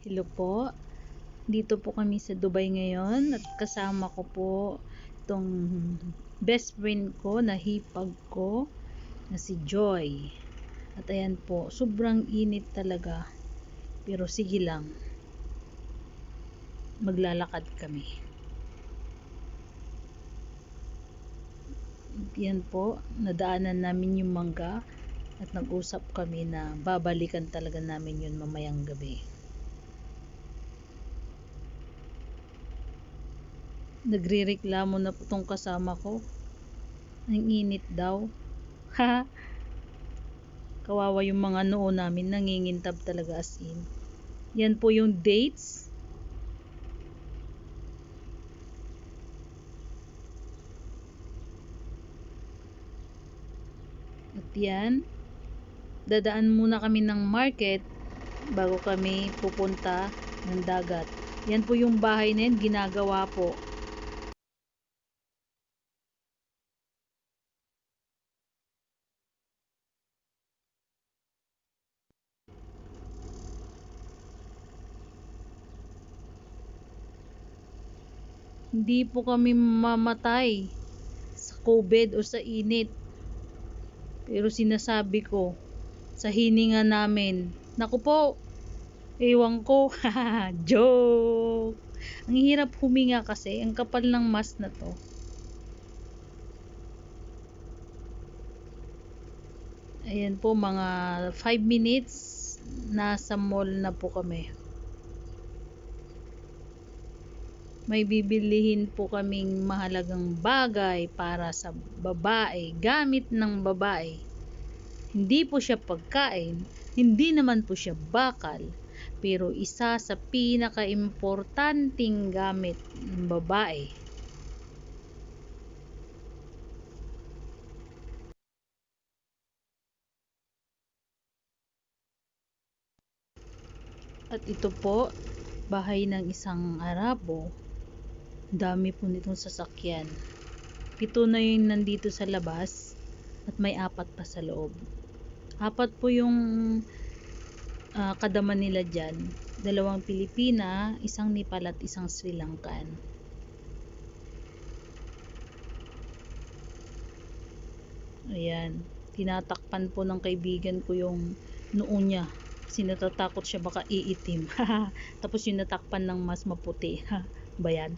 Hello po. Dito po kami sa Dubai ngayon at kasama ko po itong best friend ko na hipag ko na si Joy. At ayan po, sobrang init talaga. Pero sige lang. Maglalakad kami. Yan po, nadaanan namin yung mangga at nag-usap kami na babalikan talaga namin yun mamayang gabi. Nagrereklamo na po tong kasama ko. Ang init daw. Ha? Kawawa yung mga noo namin, nangingintab talaga as in. Yan po yung dates. At yan, dadaan muna kami ng market bago kami pupunta ng dagat. Yan po yung bahay na yan, ginagawa po. Hindi po kami mamatay sa COVID o sa init. Pero sinasabi ko, sa hininga namin, naku po, ewan ko, joke. Ang hirap huminga kasi, ang kapal ng mask na to. Ayan po, mga 5 minutes, nasa mall na po kami. May bibilihin po kaming mahalagang bagay para sa babae, gamit ng babae. Hindi po siya pagkain, hindi naman po siya bakal, pero isa sa pinaka-importanting gamit ng babae. At ito po, bahay ng isang Arabo. Dami po nitong sasakyan. 7 na yung nandito sa labas at may 4 pa sa loob. 4 po yung kadama nila dyan. 2 Pilipina, 1 Nepal at 1 Sri Lankan. Ayan, tinatakpan po ng kaibigan ko yung noo niya kasi natatakot siya baka iitim. Tapos yung natakpan ng mas maputi. Bayan.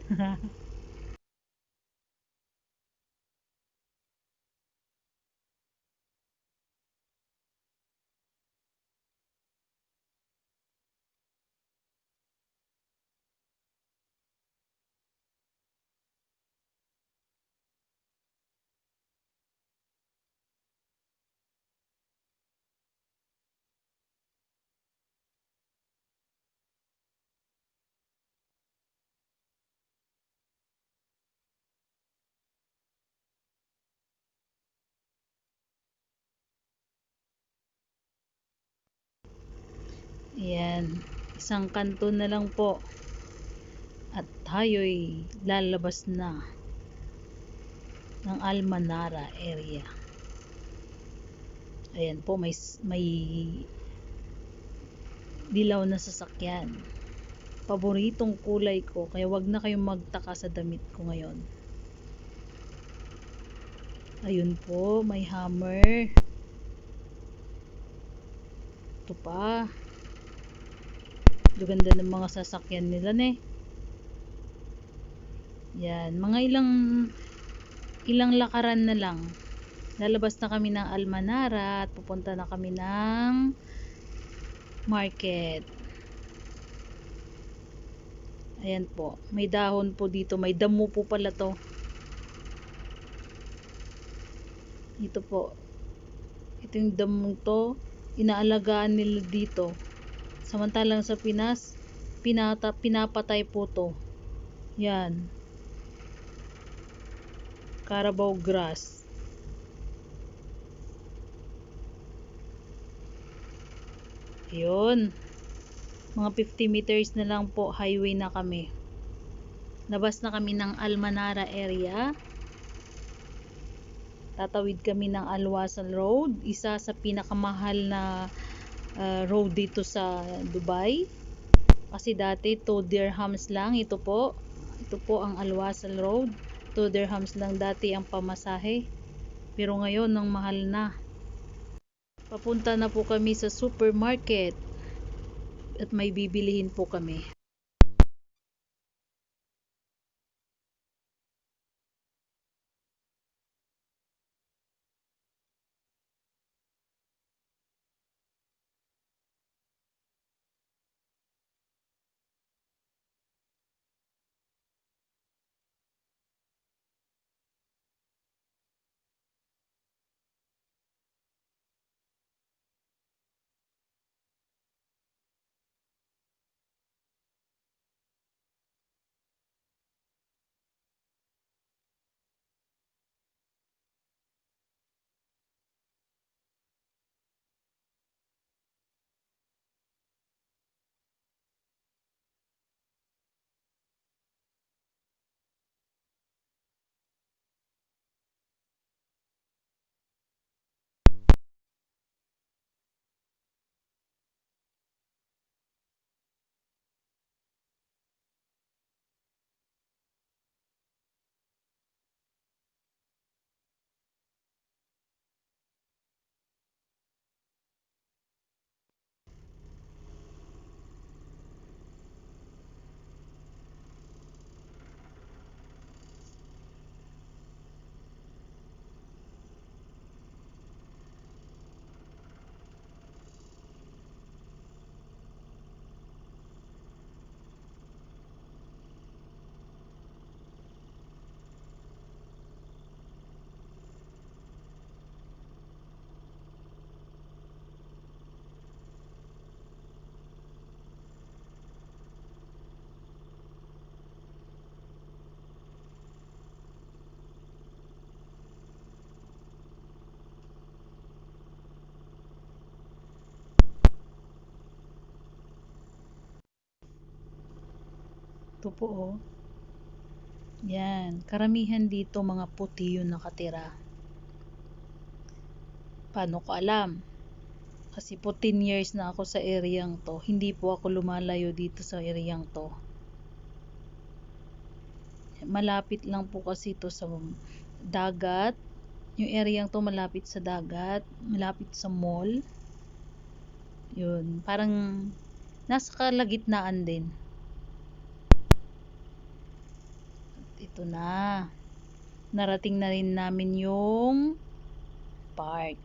Ayan, isang kanto na lang po at tayo'y lalabas na ng Almanara area. Ayan po, may dilaw na sasakyan. Paboritong kulay ko, kaya wag na kayong magtaka sa damit ko ngayon. Ayun po, may hammer. Ito pa. Ganda ng mga sasakyan nila Yan, mga ilang lakaran na lang. Lalabas na kami ng Almanara at pupunta na kami ng market. Ayan po, may dahon po dito, may damo po pala to. Ito po, ito yung damong to, inaalagaan nila dito. Samantalang sa Pinas, pinapatay po to. Yan, Carabao grass. Yun, mga 50 meters na lang po, highway na kami. Labas na kami ng Almanara area. Tatawid kami ng Al-Wasal Road, isa sa pinakamahal na road dito sa Dubai. Kasi dati 2 dirhams lang. Ito po. Ito po ang Alwasal Road. 2 dirhams lang dati ang pamasahe. Pero ngayon, ang mahal na. Papunta na po kami sa supermarket at may bibilihin po kami. Ito po oh. Yan. Karamihan dito mga puti yung nakatira. Paano ko alam? Kasi po 10 years na ako sa areang to. Hindi po ako lumalayo dito sa areang to. Malapit lang po kasi to sa dagat. Yung areang to malapit sa dagat. Malapit sa mall. Yun. Parang nasa kalagitnaan din. At ito na. Narating na rin namin yung park.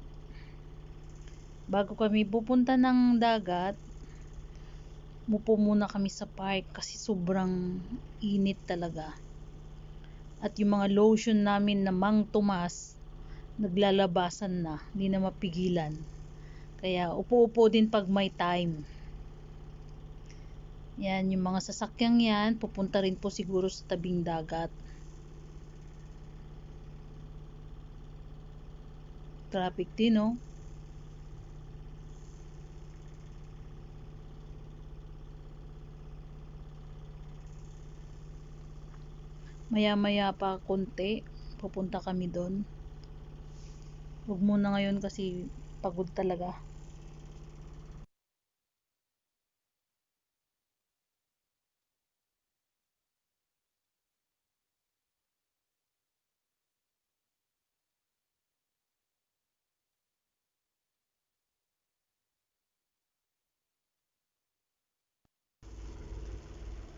Bago kami pupunta ng dagat, mupo muna kami sa park kasi sobrang init talaga. At yung mga lotion namin na Mang Tomas, naglalabasan na, hindi na mapigilan. Kaya upo-upo din pag may time. Yan, yung mga sasakyang yan, pupunta rin po siguro sa tabing dagat. Traffic din, no? Maya-maya pa konti, pupunta kami doon. Huwag muna ngayon kasi pagod talaga.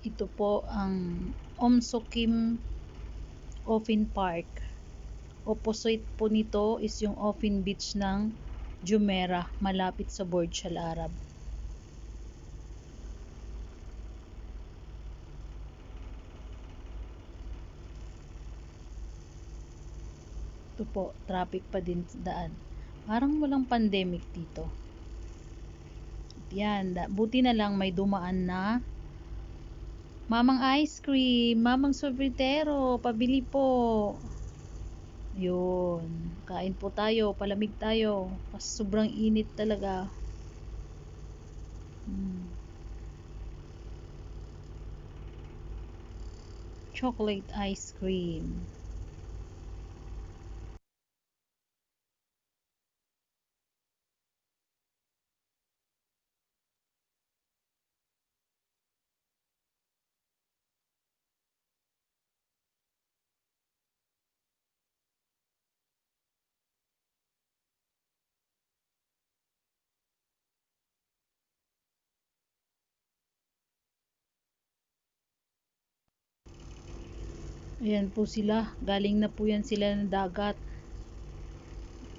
Ito po ang SUQEIM Open Park. Opposite po nito is yung Open Beach ng Jumeirah, malapit sa Burj Al Arab. Ito po, traffic pa din sa daan. Parang walang pandemic dito. Yan, buti na lang may dumaan na mamang ice cream, mamang sorbetero, pabili po. Yun, kain po tayo, palamig tayo kasi sobrang init talaga. Chocolate ice cream. Ayan po sila, galing na po yan sila ng dagat.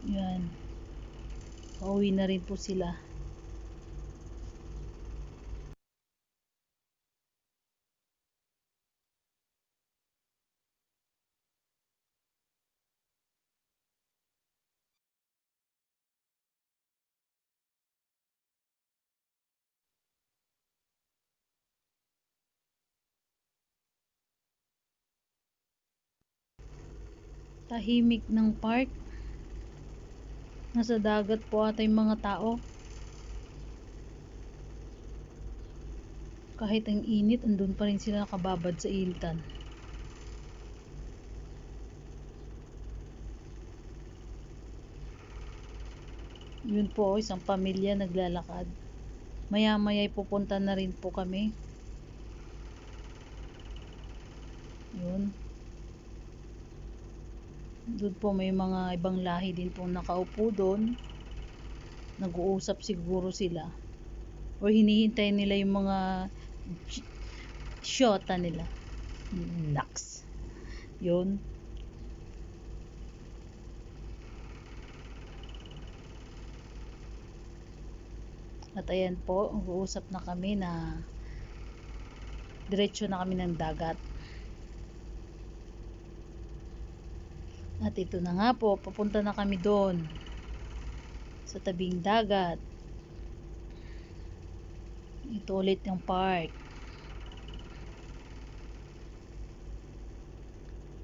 Yan, pauwi na rin po sila. Tahimik ng park, nasa dagat po ata yung mga tao. Kahit ang init, andun pa rin sila nakababad sa initan. Yun po, isang pamilya naglalakad. Maya maya'y pupunta na rin po kami. Yun. Doon po may mga ibang lahi din po nakaupo doon. Nag-uusap siguro sila. O hinihintay nila yung mga shota nila. Naks. Yun. At ayan po, mag-uusap na kami na diretso na kami ng dagat. At ito na nga po, papunta na kami doon sa tabing dagat. Ito ulit yung park.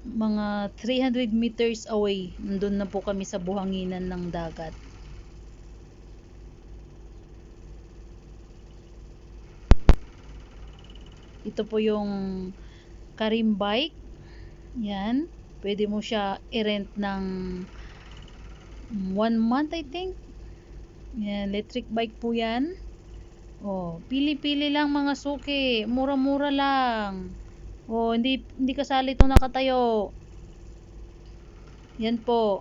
Mga 300 meters away, nandun na po kami sa buhanginan ng dagat. Ito po yung Karim bike. Yan. Pwede mo siya i-rent ng 1 month I think. Yan, electric bike po yan. Oh, pili-pili lang mga suki. Mura-mura lang. Oh, hindi kasali itong nakatayo. Yan po.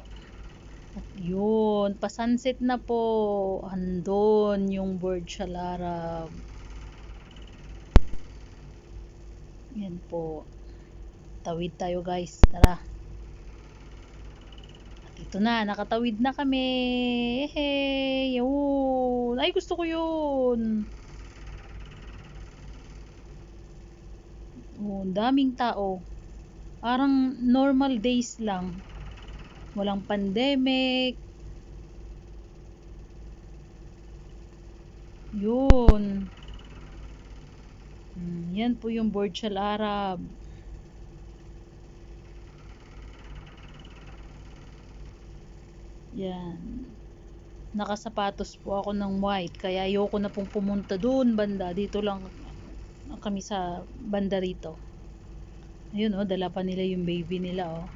At yun, pa-sunset na po. Andon yung Burj Al Arab. Yan po. Tawid tayo guys. Tara. At ito na, nakatawid na kami. Hey, yun. Ay, gusto ko yun. Oh, daming tao. Parang normal days lang. Walang pandemic. Yun. Yan po yung Burj Al Arab. Yan. Nakasapatos po ako ng white. Kaya ayoko na pong pumunta doon banda. Dito lang kami sa banda rito. Ayun oh, dala pa nila yung baby nila oh.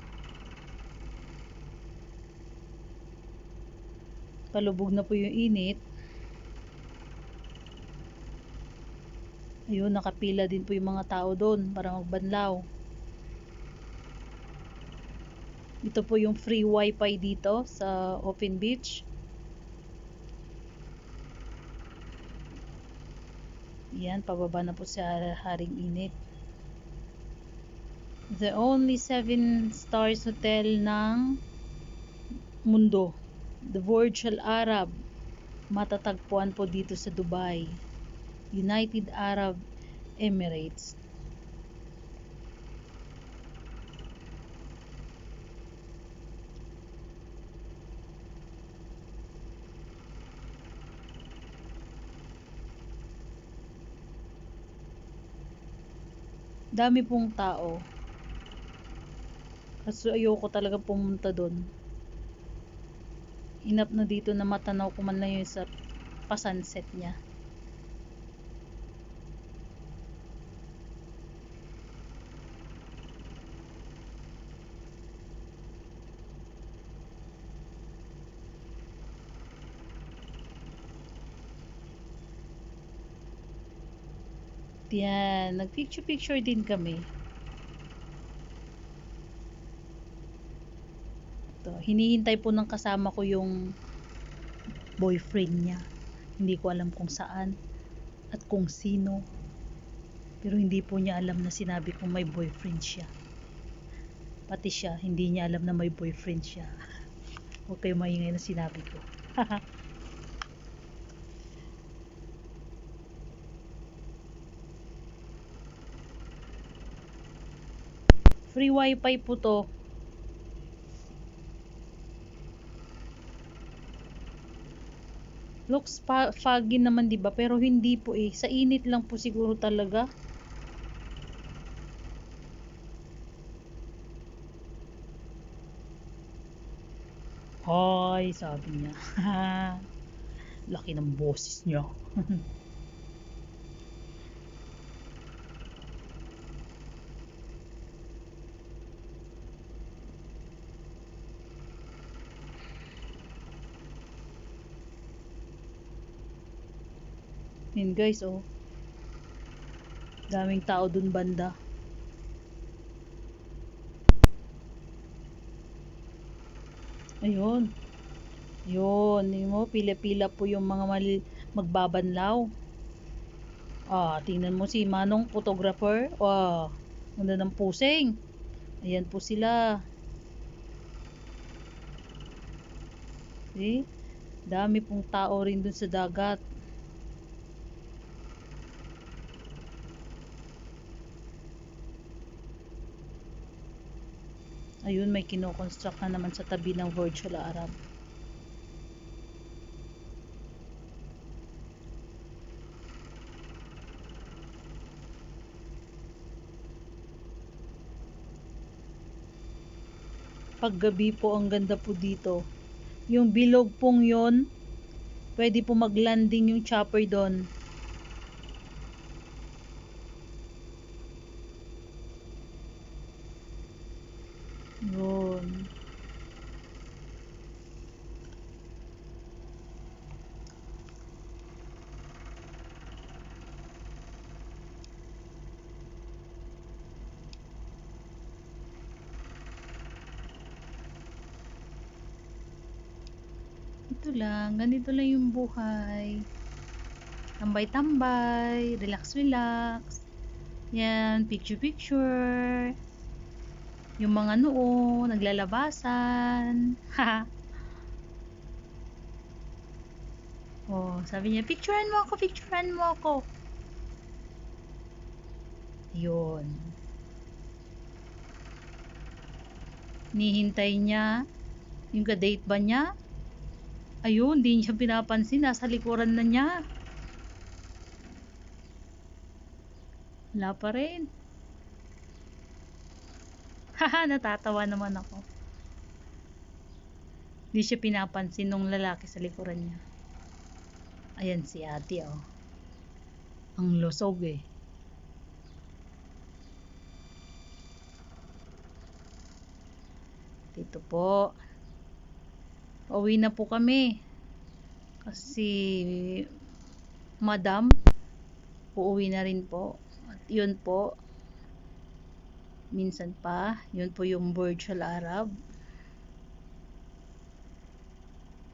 Palubog na po yung init. Ayun, nakapila din po yung mga tao doon para magbanlaw. Ito po yung free wifi dito sa Open Beach. Yan, pababa na po sa Haring Init. The only 7 stars hotel ng mundo. The Burj Al Arab. Matatagpuan po dito sa Dubai, United Arab Emirates. Dami pong tao. Kasi ayoko talaga pumunta doon. Inap na dito na matanaw ko man lang yun sa pa-sunset niya. Yan, nagpicture-picture din kami. Ito, hinihintay po ng kasama ko yung boyfriend niya. Hindi ko alam kung saan at kung sino. Pero hindi po niya alam na sinabi kong may boyfriend siya. Pati siya, hindi niya alam na may boyfriend siya. Huwag kayo maingay na sinabi ko. Free wifi po to. Looks foggy naman 'di ba? Pero hindi po eh. Sa init lang po siguro talaga. Hoy, sabi niya. Laki ng boses niya. Yun guys, oh. Daming tao dun banda. Ayun. Yun, yun mo, pila-pila po yung mga magbabanlaw. Ah, tingnan mo si Manong photographer. Ah, ganda ng pusing. Ayan po sila. See? Dami pong tao rin dun sa dagat. Ayun, may kinoconstruct na naman sa tabi ng virtual Arab. Paggabi po, ang ganda po dito. Yung bilog pong yon, pwede po maglanding yung chopper doon. Yun. Ito lang, ganito lang yung buhay. Tambay-tambay, relax-relax. Yan, picture-picture. Yung mga noo, naglalabasan. Haha. Oh, sabi niya, picturean mo ako, picturean mo ako. Yun. Nihintay niya yung ka-date ba niya. Ayun, di niya pinapansin, nasa likuran na niya. Wala pa rin. Haha, natatawa naman ako. Di siya pinapansin nung lalaki sa likuran niya. Ayan si ate, oh. Ang lusog eh. Dito po. Pauwi na po kami. Kasi madam, uuwi na rin po. At yun po, minsan pa, yun po yung virtual Arab.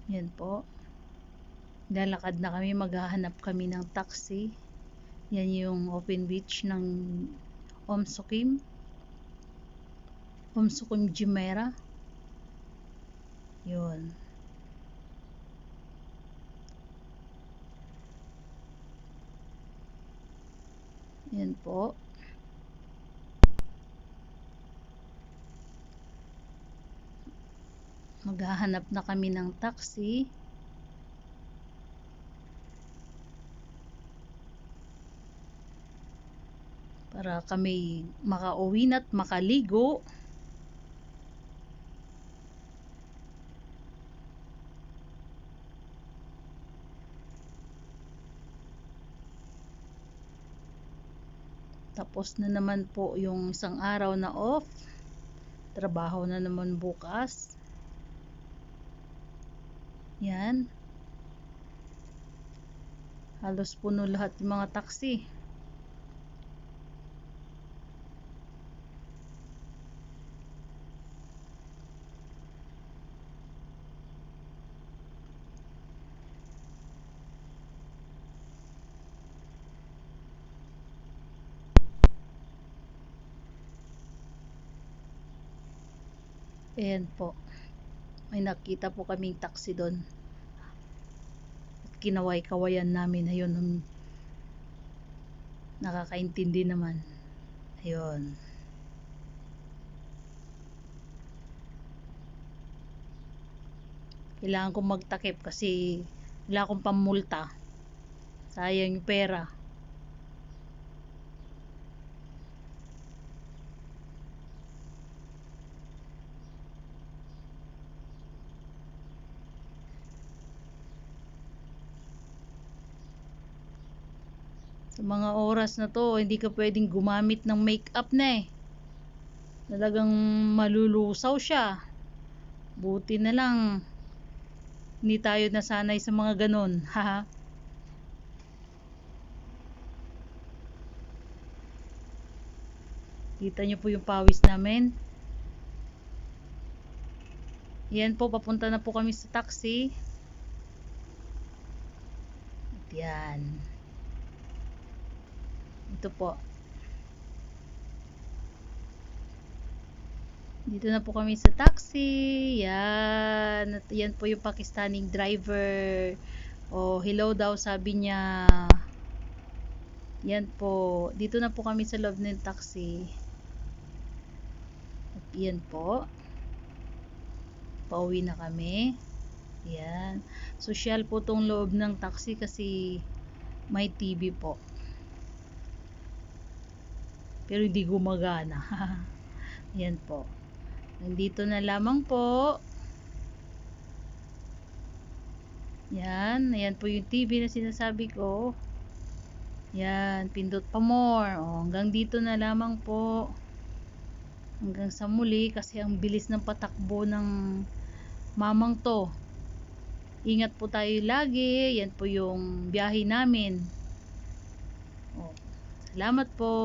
Yan po. Lalakad na kami, maghahanap kami ng taxi. Yan yung open beach ng SUQEIM Jumeirah. Yun. Yan po. Maghahanap na kami ng taxi. Para kami makauwi na't makaligo. Tapos na naman po yung isang araw na off. Trabaho na naman bukas. Yan. Halos puno lahat yung mga taxi. Ayan po. May nakita po kaming taxi doon. Kinaway-kawayan namin. Ayun, nakakaintindi naman. Ayun. Kailangan kong magtakip kasi wala akong pamulta. Sayang yung pera. Sa mga oras na to, hindi ka pwedeng gumamit ng makeup na eh. Talagang malulusaw siya. Buti na lang hindi tayo nasanay sa mga ganon. Haha. Kita nyo po yung pawis namin. Yan po, papunta na po kami sa taxi. At yan. Ito po. Dito na po kami sa taxi. Yan. At yan po yung Pakistaning driver. Oh, hello daw sabi niya. Yan po. Dito na po kami sa loob ng taxi. At yan po. Pauwi na kami. Yan. Social po tong loob ng taxi kasi may TV po. Pero hindi gumagana. Yan po. Nandito na lamang po. Yan. Ayan po yung TV na sinasabi ko. Yan. Pindot pa more. O, hanggang dito na lamang po. Hanggang sa muli kasi ang bilis ng patakbo ng mamang to. Ingat po tayo lagi. Yan po yung biyahe namin. O, salamat po.